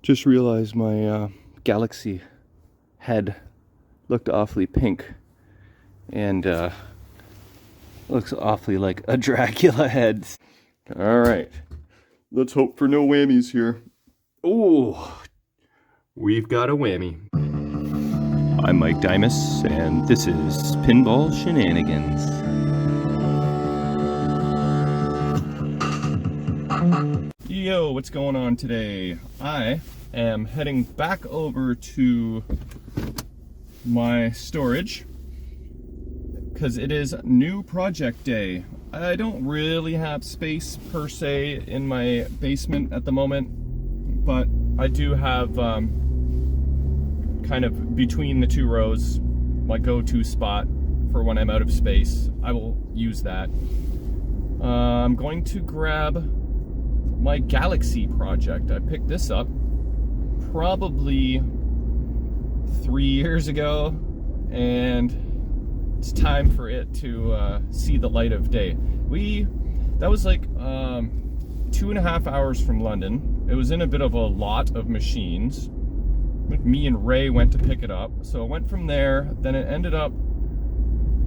Just realized my Galaxy head looked awfully pink and looks awfully like a Dracula head. Alright, let's hope for no whammies here. Oh, we've got a whammy. I'm Mike Dimas, and this is Pinball Shenanigans. Yo, what's going on today? I am heading back over to my storage because it is new project day. I don't really have space per se in my basement at the moment, but I do have kind of between the two rows my go-to spot for when I'm out of space. I will use that. I'm going to grab my Galaxy project. I picked this up probably 3 years ago, and it's time for it to see the light of day. That was like 2.5 hours from London. It was in a bit of a lot of machines. Me and Ray went to pick it up, so it went from there. Then it ended up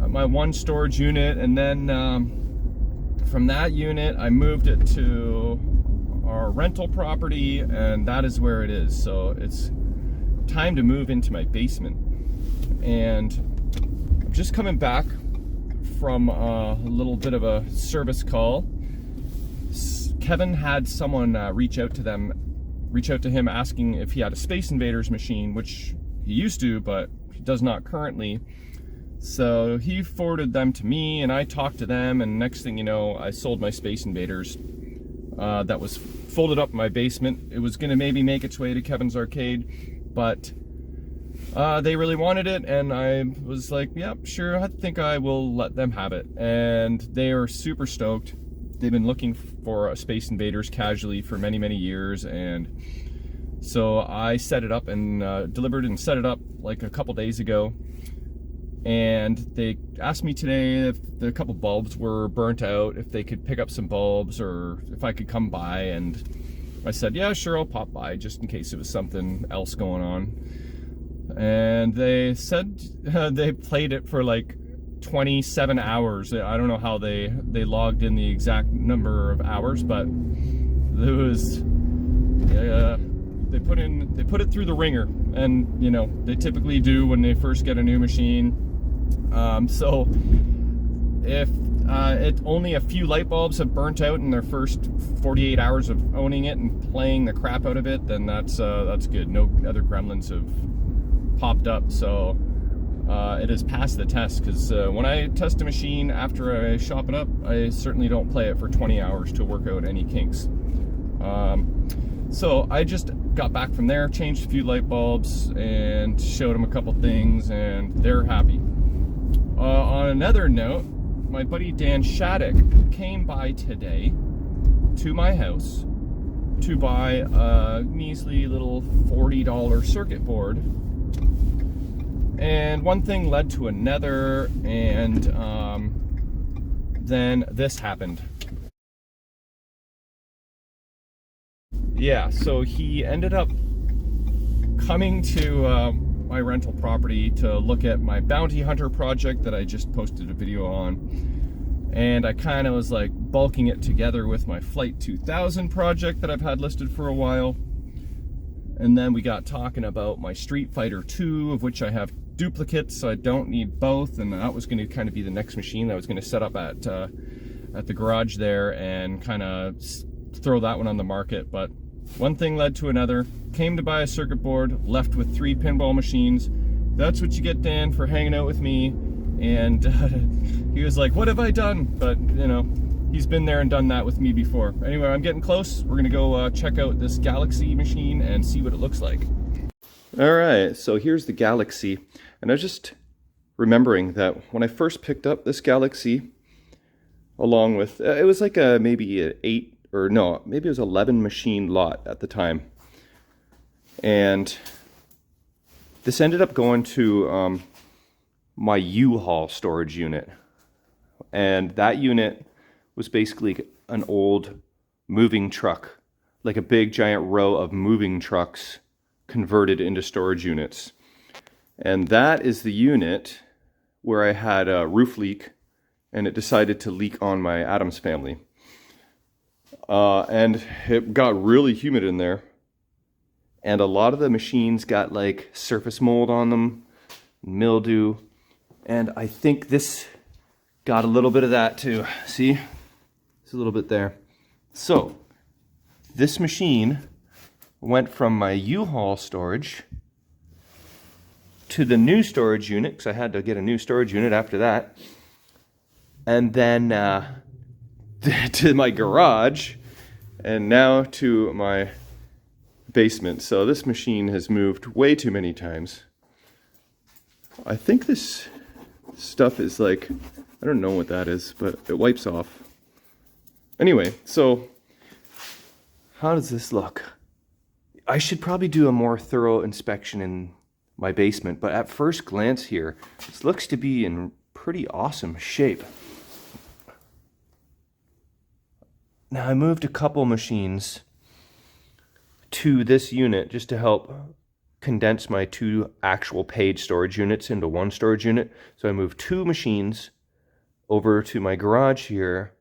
at my one storage unit, and then from that unit I moved it to our rental property, and that is where it is. So it's time to move into my basement. And I'm just coming back from a little bit of a service call. Kevin had someone reach out to him asking if he had a Space Invaders machine, which he used to, but he does not currently. So he forwarded them to me, and I talked to them, and next thing you know, I sold my Space Invaders that was folded up in my basement. It was gonna maybe make its way to Kevin's arcade, but they really wanted it, and I was like, yep, sure, I think I will let them have it. And they are super stoked. They've been looking for a Space Invaders casually for many, many years, and so I set it up and delivered and set it up like a couple days ago. And they asked me today if a couple bulbs were burnt out, if they could pick up some bulbs, or if I could come by. And I said, yeah, sure, I'll pop by just in case it was something else going on. And they said they played it for like 27 hours. I don't know how they logged in the exact number of hours, but it was they put it through the ringer, and you know, they typically do when they first get a new machine. So if only a few light bulbs have burnt out in their first 48 hours of owning it and playing the crap out of it, then that's good. No other gremlins have popped up, so it has passed the test. Because when I test a machine after I shop it up, I certainly don't play it for 20 hours to work out any kinks. So I just got back from there, changed a few light bulbs, and showed them a couple things, and they're happy. On another note, my buddy Dan Schematic came by today to my house to buy a measly little $40 circuit board. And one thing led to another, and then this happened. Yeah, so he ended up coming to my rental property to look at my bounty hunter project that I just posted a video on. And I kind of was like bulking it together with my Flight 2000 project that I've had listed for a while. And then we got talking about my Street Fighter 2, of which I have duplicates, so I don't need both. And that was going to kind of be the next machine that I was going to set up at the garage there and kind of throw that one on the market. But one thing led to another. Came to buy a circuit board, left with 3 pinball machines. That's what you get, Dan, for hanging out with me. And he was like, what have I done? But, you know, he's been there and done that with me before. Anyway, I'm getting close. We're gonna go check out this Galaxy machine and see what it looks like. Alright, so here's the Galaxy. And I was just remembering that when I first picked up this Galaxy, along with, it was like maybe an 8, or no, maybe it was 11 machine lot at the time. And this ended up going to my U-Haul storage unit. And that unit was basically an old moving truck like a big giant row of moving trucks converted into storage units. And that is the unit where I had a roof leak and it decided to leak on my Addams family. And it got really humid in there. And a lot of the machines got like surface mold on them, mildew. And I think this got a little bit of that too. See? There's a little bit there. So, this machine went from my U-Haul storage to the new storage unit, because I had to get a new storage unit after that. And then to my garage, and now to my basement. So this machine has moved way too many times. I think this stuff is like, I don't know what that is, but it wipes off. Anyway, so how does this look? I should probably do a more thorough inspection in my basement, but at first glance here, this looks to be in pretty awesome shape. Now I moved a couple machines to this unit just to help condense my two actual paid storage units into one storage unit. So I moved two machines over to my garage here,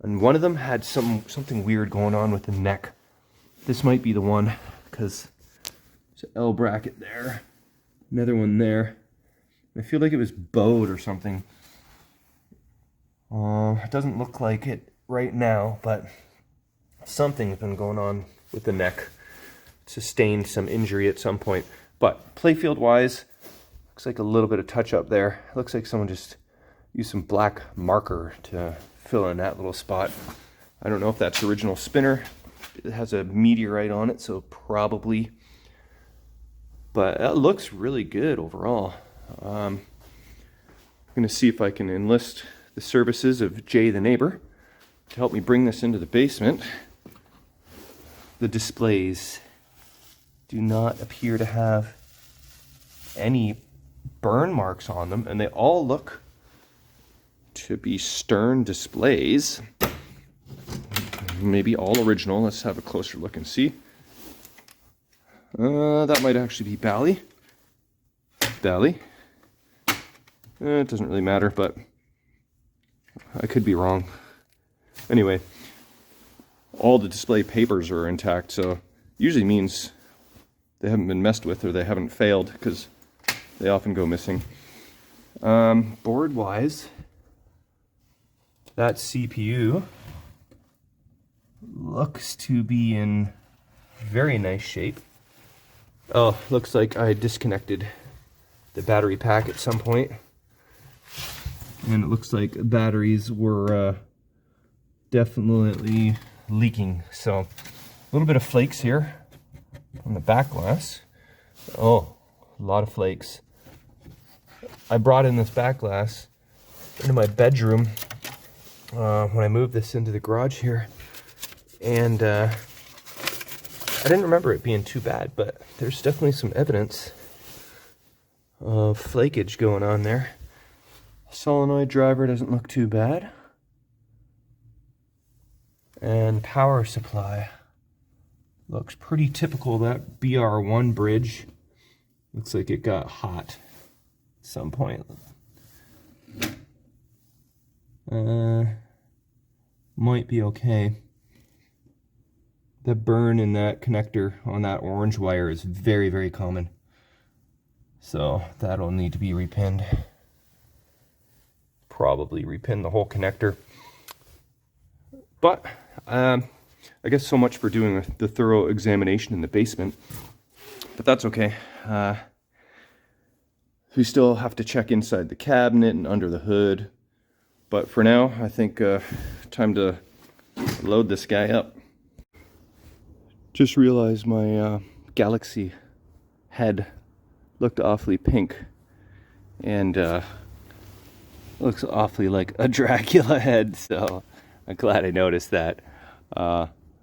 and one of them had something weird going on with the neck. This might be the one, because there's an L bracket there, another one there. I feel like it was bowed or something. It doesn't look like it right now, but something's been going on with the neck. Sustained some injury at some point. But Playfield wise, looks like a little bit of touch up there. It looks like someone just used some black marker to fill in that little spot. I don't know if that's original spinner. It has a meteorite on it, so probably. But that looks really good overall. I'm going to see if I can enlist the services of Jay the neighbor to help me bring this into the basement. The displays do not appear to have any burn marks on them, and they all look to be Stern displays. Maybe all original. Let's have a closer look and see. That might actually be Bally. It doesn't really matter, but I could be wrong. Anyway, all the display papers are intact, so usually means they haven't been messed with or they haven't failed, because they often go missing. Board wise, that CPU looks to be in very nice shape. Oh, looks like I disconnected the battery pack at some point, and it looks like batteries were definitely leaking. So a little bit of flakes here on the back glass. Oh, a lot of flakes. I brought in this back glass into my bedroom when I moved this into the garage here, and I didn't remember it being too bad, but there's definitely some evidence of flakage going on there. Solenoid driver doesn't look too bad. And power supply looks pretty typical. That BR1 bridge looks like it got hot at some point. Might be okay. The burn in that connector on that orange wire is very, very common. So that'll need to be repinned. Probably repin the whole connector. But I guess so much for doing the thorough examination in the basement. But that's okay. We still have to check inside the cabinet and under the hood. But for now, I think time to load this guy up. Just realized my Galaxy head looked awfully pink, and looks awfully like a Dracula head, so I'm glad I noticed that.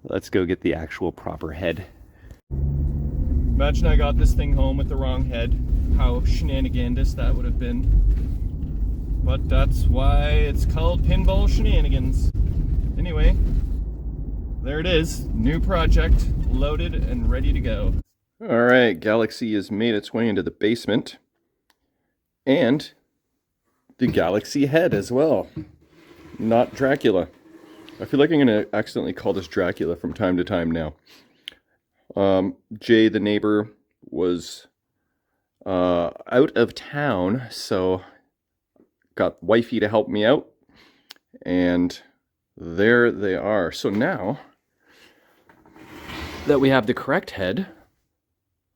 Let's go get the actual proper head. Imagine I got this thing home with the wrong head. How shenanigandous that would have been. But that's why it's called Pinball Shenanigans. Anyway, there it is. New project, loaded and ready to go. All right, Galaxy has made its way into the basement. And the Galaxy head as well. Not Dracula. I feel like I'm going to accidentally call this Dracula from time to time now. Jay, the neighbor, was out of town, so got wifey to help me out. And there they are. So now that we have the correct head,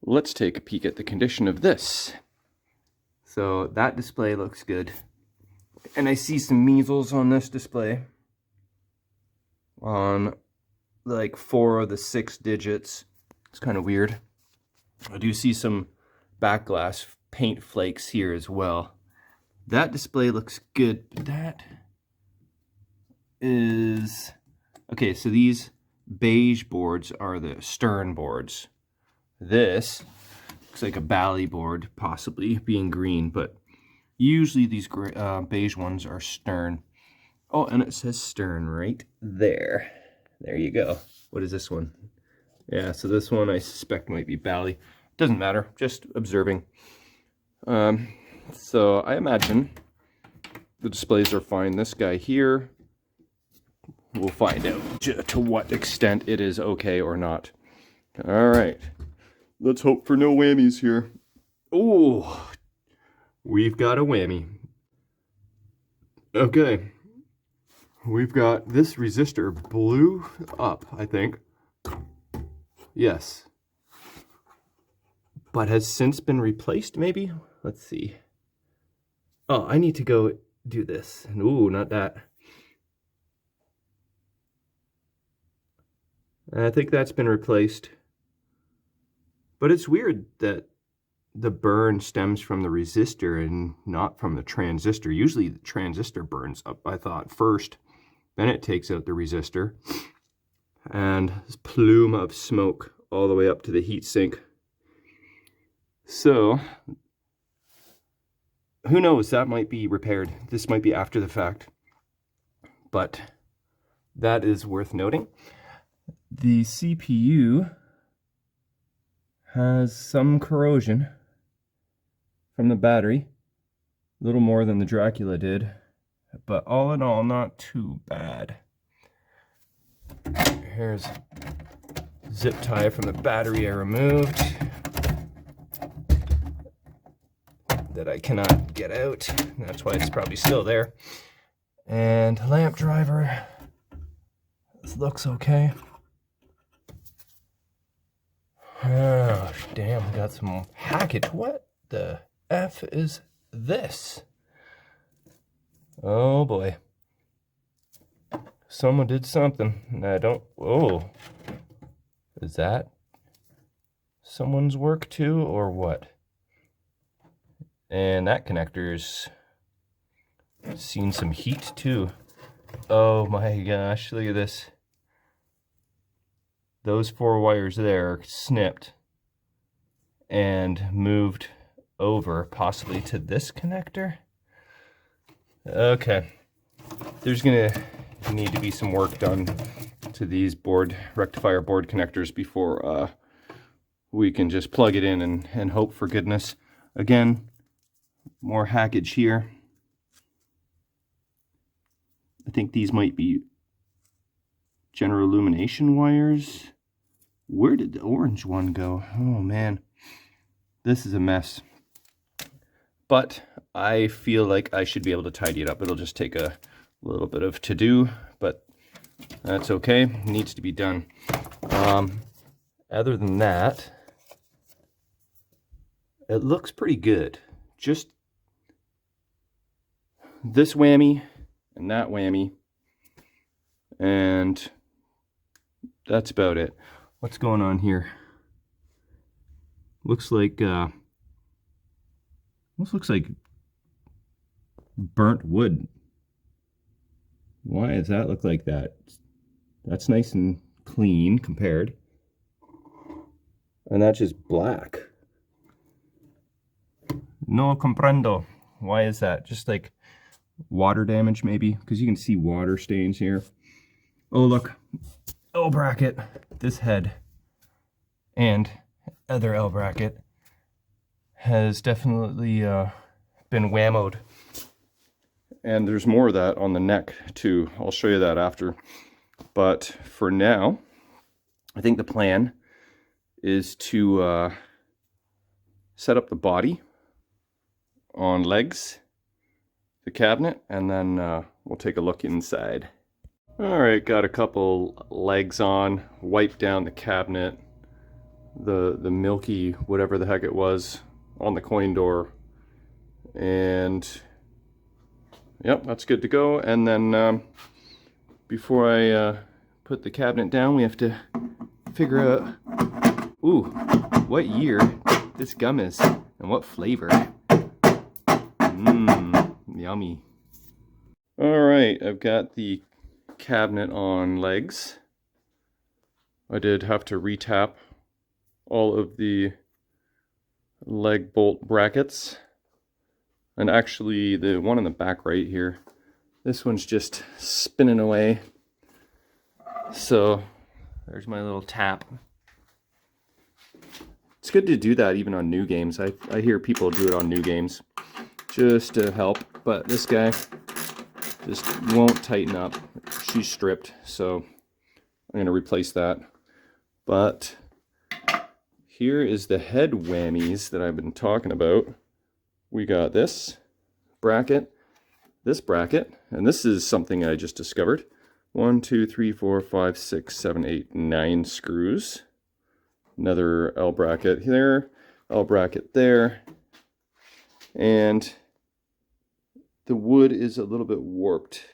let's take a peek at the condition of this. So that display looks good. And I see some measles on this display. On like 4 of the 6 digits. It's kind of weird. I do see some back glass paint flakes here as well. That display looks good. That is... Okay, so these beige boards are the stern boards. This looks like a bally board, possibly being green, but usually these beige ones are stern. Oh, and it says stern right there. There you go. What is this one? Yeah, so this one I suspect might be bally. Doesn't matter, just observing. So I imagine the displays are fine. This guy here, we'll find out to what extent it is okay or not. All right. Let's hope for no whammies here. Oh, we've got a whammy. Okay. We've got this resistor blew up, I think. Yes. But has since been replaced, maybe? Let's see. Oh, I need to go do this. Ooh, not that. I think that's been replaced. But it's weird that the burn stems from the resistor and not from the transistor. Usually the transistor burns up, I thought, first. Then it takes out the resistor. And this plume of smoke all the way up to the heat sink. So, who knows? That might be repaired. This might be after the fact. But that is worth noting. The CPU has some corrosion from the battery, a little more than the Dracula did, but all in all, not too bad. Here's zip tie from the battery I removed that I cannot get out. That's why it's probably still there. And lamp driver, this looks okay. Oh, damn, we got some hackage. What the F is this? Oh boy. Someone did something. And I don't... Oh. Is that someone's work too, or what? And that connector's seen some heat too. Oh my gosh, look at this. Those 4 wires there are snipped and moved over, possibly to this connector. Okay, there's gonna need to be some work done to these rectifier board connectors before we can just plug it in and hope for goodness. Again, more hackage here. I think these might be general illumination wires. Where did the orange one go? Oh man, this is a mess. But I feel like I should be able to tidy it up. It'll just take a little bit of to-do, but that's okay. It needs to be done. Other than that, it looks pretty good. Just this whammy and that whammy, and that's about it. What's going on here? Looks like almost looks like burnt wood. Why does that look like that? That's nice and clean compared. And that's just black. No comprendo. Why is that? Just like water damage maybe? Because you can see water stains here. Oh look, L bracket, this head, and other L bracket has definitely been whammoed. And there's more of that on the neck too. I'll show you that after. But for now, I think the plan is to set up the body on legs, the cabinet, and then we'll take a look inside. All right, got a couple legs on, wiped down the cabinet, the milky whatever the heck it was on the coin door, and yep, that's good to go. And then before I put the cabinet down, we have to figure out, ooh, what year this gum is and what flavor. Mmm, yummy. All right, I've got the cabinet on legs. I did have to retap all of the leg bolt brackets. And actually the one in the back right here, this one's just spinning away. So there's my little tap. It's good to do that even on new games. I hear people do it on new games just to help, but this guy just won't tighten up. She's stripped, so I'm going to replace that. But here is the head whammies that I've been talking about. We got this bracket, and this is something I just discovered. 1, 2, 3, 4, 5, 6, 7, 8, 9 screws. Another L bracket there, L bracket there. And the wood is a little bit warped.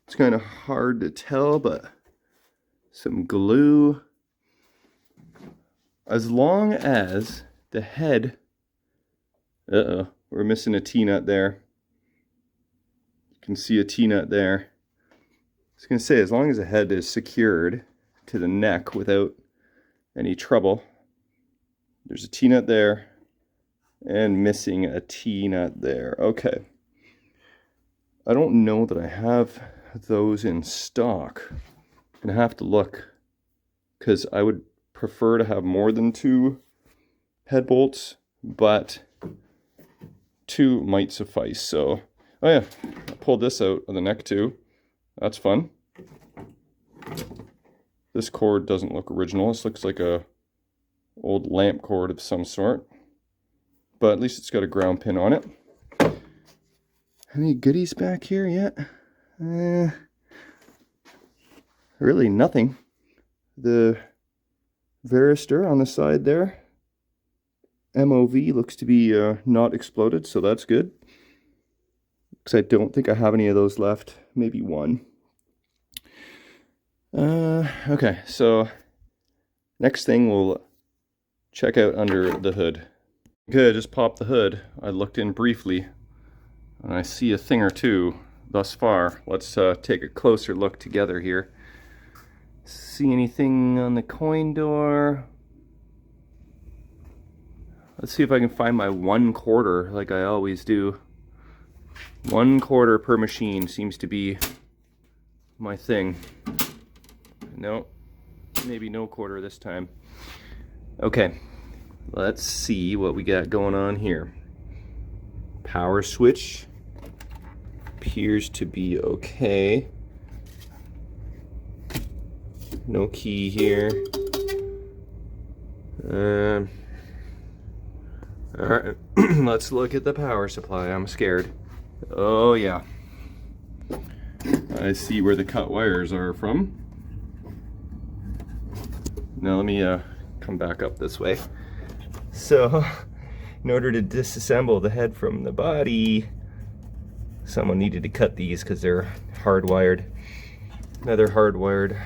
It's kind of hard to tell, but some glue. As long as the head, uh-oh, we're missing a T-nut there. You can see a T-nut there. I was going to say, as long as the head is secured to the neck without any trouble. There's a T-nut there and missing a T-nut there. Okay. I don't know that I have those in stock. I'm going to have to look, because I would prefer to have more than 2 head bolts, but 2 might suffice. So, oh yeah, I pulled this out of the neck too. That's fun. This cord doesn't look original. This looks like a old lamp cord of some sort, but at least it's got a ground pin on it. Any goodies back here yet? Really nothing. The varistor on the side there, MOV, looks to be not exploded, so that's good. Because I don't think I have any of those left. Maybe one. Okay, so next thing we'll check out under the hood. Okay, I just popped the hood. I looked in briefly, and I see a thing or two thus far. Let's take a closer look together here. See anything on the coin door? Let's see if I can find my 1/4 like I always do. 1/4 per machine seems to be my thing. No, maybe no quarter this time. Okay, let's see what we got going on here. Power switch appears to be okay. No key here. Alright, let's look at the power supply. I'm scared. Oh yeah. I see where the cut wires are from. Now let me come back up this way. So, in order to disassemble the head from the body, someone needed to cut these because they're hardwired. Another hardwired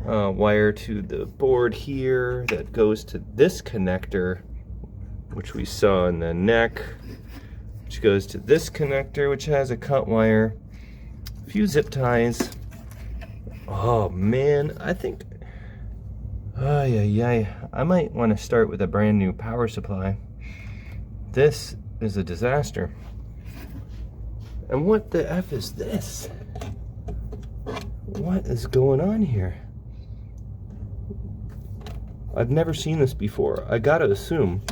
wire to the board here that goes to this connector, which we saw in the neck, which goes to this connector, which has a cut wire, a few zip ties. Oh man, I think, I might want to start with a brand new power supply. This is a disaster. And what the F is this? What is going on here? I've never seen this before. I gotta assume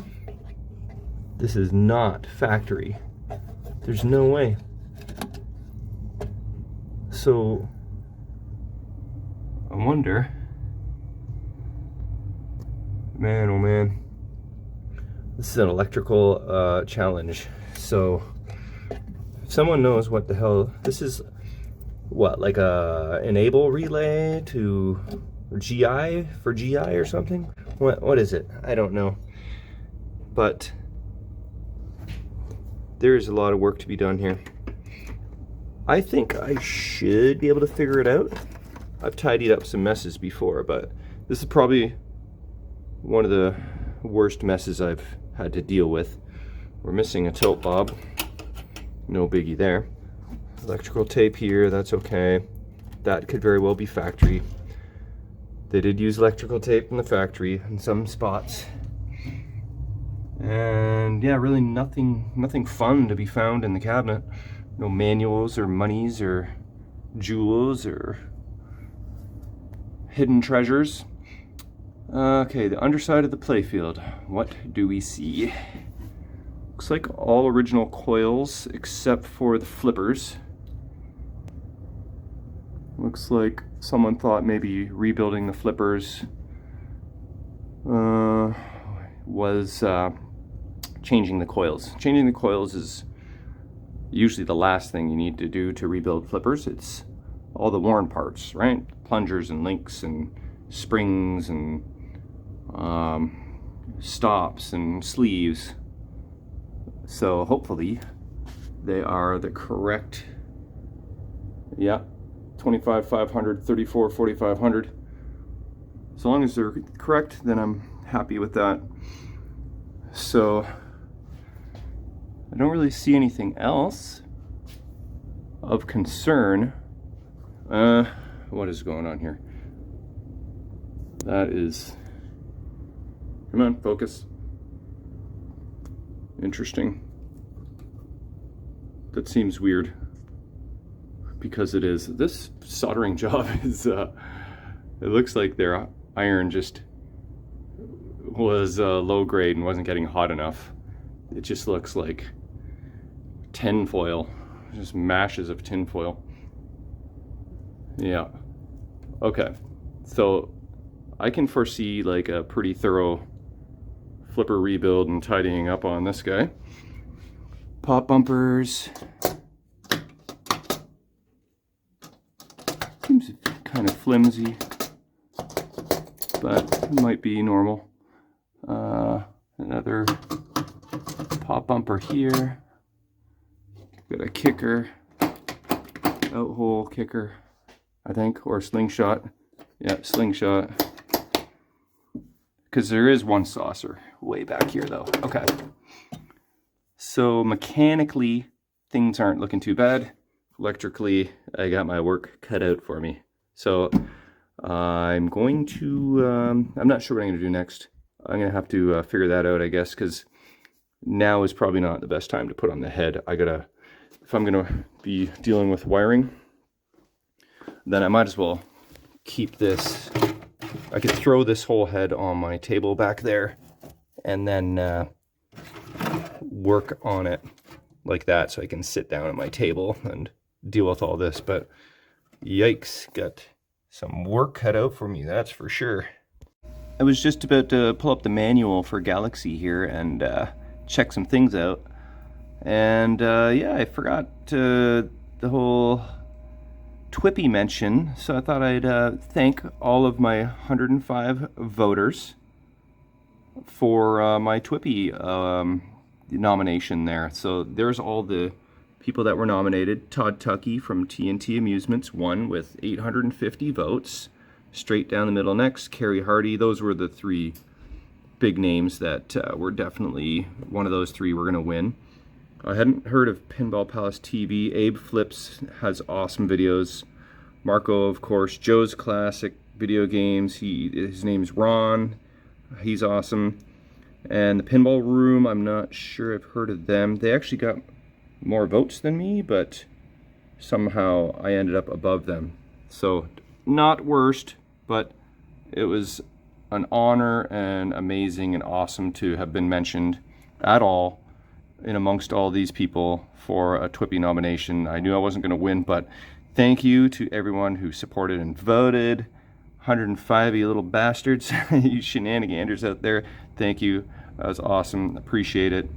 this is not factory. There's no way. So I wonder, man, oh man, this is an electrical challenge. So if someone knows what the hell this is, what, like a enable relay to GI for GI or something? What is it? I don't know. But there's a lot of work to be done here. I think I should be able to figure it out. I've tidied up some messes before, but this is probably one of the worst messes I've had to deal with. We're missing a tilt bob. No biggie there. Electrical tape here, that's okay. That could very well be factory. They did use electrical tape in the factory in some spots. And yeah, really nothing fun to be found in the cabinet. No manuals or monies or jewels or hidden treasures. Okay, the underside of the playfield. What do we see? Looks like all original coils except for the flippers. Looks like someone thought maybe rebuilding the flippers was changing the coils. Changing the coils is usually the last thing you need to do to rebuild flippers. It's all the worn parts, right? Plungers and links and springs and stops and sleeves. So hopefully they are the correct, yeah, 25 500, 34 4500. As long as they're correct, then I'm happy with that. So I don't really see anything else of concern. What is going on here? That is, come on, focus. Interesting. That seems weird, because it is. This soldering job is, it looks like their iron just was low grade and wasn't getting hot enough. It just looks like tin foil, just mashes of tin foil. Yeah. Okay. So I can foresee like a pretty thorough flipper rebuild and tidying up on this guy. Pop bumpers. Seems kind of flimsy, but it might be normal. Another pop bumper here. Got a kicker, out hole kicker, I think, or slingshot. Yeah, slingshot. Because there is one saucer way back here though. Okay. So mechanically, things aren't looking too bad. Electrically, I got my work cut out for me. So I'm going to, I'm not sure what I'm going to do next. I'm going to have to figure that out, I guess, because now is probably not the best time to put on the head. I gotta, if I'm going to be dealing with wiring, then I might as well keep this. I could throw this whole head on my table back there and then work on it like that, so I can sit down at my table and deal with all this. But yikes, got some work cut out for me, that's for sure. I was just about to pull up the manual for Galaxy here and check some things out, and yeah, I forgot the whole Twippy mention, so I thought I'd thank all of my 105 voters for my Twippy nomination there. So there's all the people that were nominated. Todd Tuckey from TNT Amusements won with 850 votes. Straight down the middle next, Carrie Hardy. Those were the three big names that were definitely, one of those three were going to win. I hadn't heard of Pinball Palace TV. Abe Flips has awesome videos. Marco, of course. Joe's Classic Video Games. His name's Ron. He's awesome. And the Pinball Room, I'm not sure I've heard of them. They actually got more votes than me, but somehow I ended up above them. So not worst, but it was an honor and amazing and awesome to have been mentioned at all in amongst all these people for a Twippy nomination. I knew I wasn't going to win, but thank you to everyone who supported and voted. 105 you little bastards, you shenaniganders out there, thank you. That was awesome, appreciate it.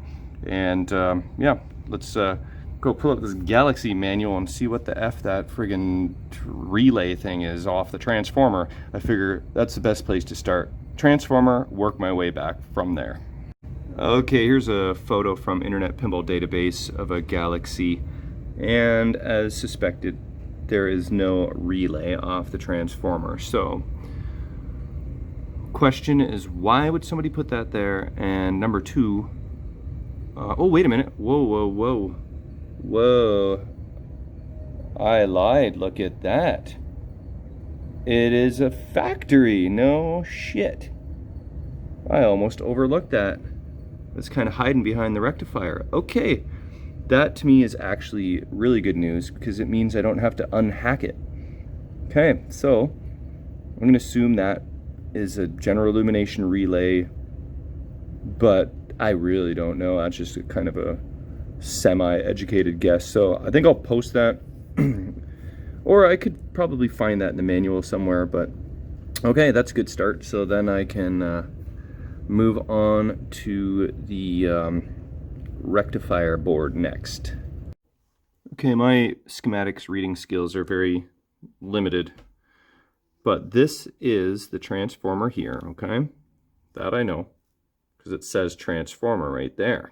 And yeah, let's go pull up this Galaxy manual and see what the F that friggin' relay thing is off the transformer. I figure that's the best place to start. Transformer, work my way back from there. Okay, here's a photo from Internet Pinball Database of a Galaxy, and as suspected, there is no relay off the transformer. So, question is, why would somebody put that there? And number two, oh wait a minute, whoa. I lied, look at that. It is a factory, no shit. I almost overlooked that. It's kind of hiding behind the rectifier. Okay, that to me is actually really good news because it means I don't have to unhack it. Okay, so I'm gonna assume that is a general illumination relay, but I really don't know. That's just a kind of a semi-educated guess. So I think I'll post that, or I could probably find that in the manual somewhere, but okay, that's a good start. So then I can move on to the rectifier board next. Okay, my schematics reading skills are very limited, but this is the transformer here, okay? That I know, because it says transformer right there.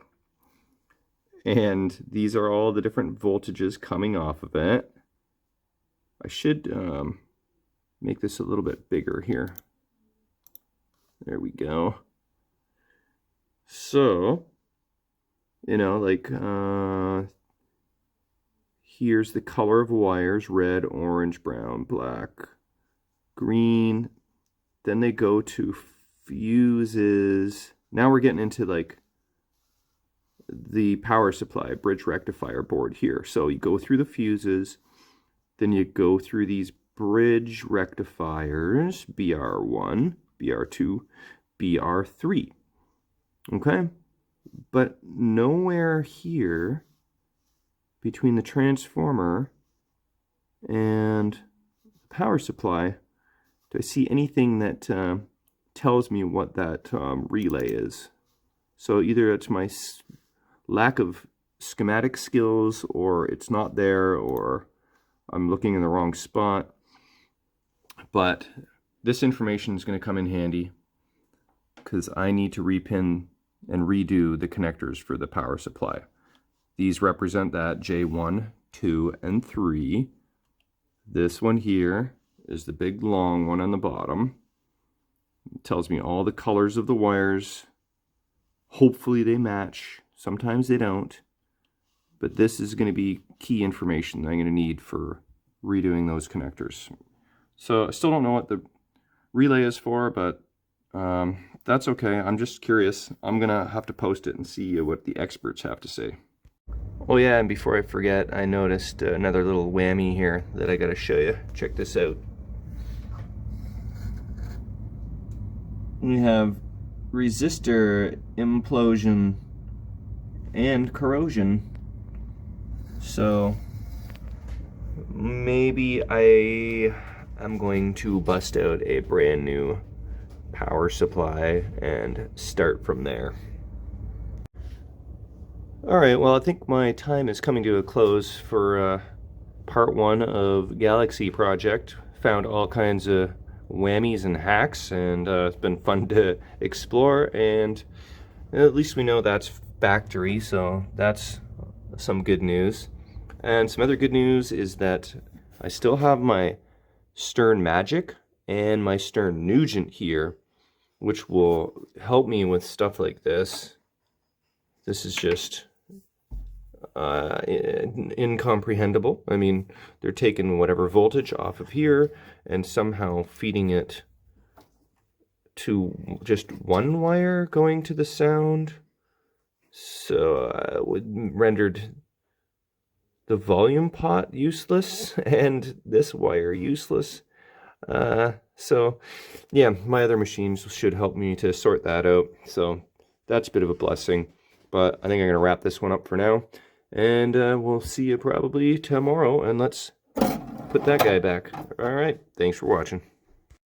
And these are all the different voltages coming off of it. I should make this a little bit bigger here. There we go. So, you know, like, here's the color of wires: red, orange, brown, black, green. Then they go to fuses. Now we're getting into like the power supply bridge rectifier board here. So you go through the fuses, then you go through these bridge rectifiers, BR1, BR2, BR3. Okay, but nowhere here between the transformer and the power supply do I see anything that tells me what that relay is. So either it's my lack of schematic skills, or it's not there, or I'm looking in the wrong spot. But this information is going to come in handy because I need to repin and redo the connectors for the power supply. These represent that J1, 2, and 3. This one here is the big long one on the bottom. It tells me all the colors of the wires. Hopefully they match. Sometimes they don't. But this is going to be key information that I'm going to need for redoing those connectors. So I still don't know what the relay is for, but that's okay. I'm just curious. I'm gonna have to post it and see what the experts have to say. Oh yeah, and before I forget, I noticed another little whammy here that I gotta show you. Check this out. We have resistor implosion and corrosion. So maybe I am going to bust out a brand new power supply and start from there. Alright, well I think my time is coming to a close for part one of Galaxy Project. Found all kinds of whammies and hacks, and it's been fun to explore, and at least we know that's factory, so that's some good news. And some other good news is that I still have my Stern Magic and my Stern Nugent here, which will help me with stuff like this. This is just incomprehensible. I mean, they're taking whatever voltage off of here and somehow feeding it to just one wire going to the sound. So rendered the volume pot useless and this wire useless. So yeah, my other machines should help me to sort that out. So that's a bit of a blessing, but I think I'm gonna wrap this one up for now, and we'll see you probably tomorrow, and let's put that guy back. All right, thanks for watching.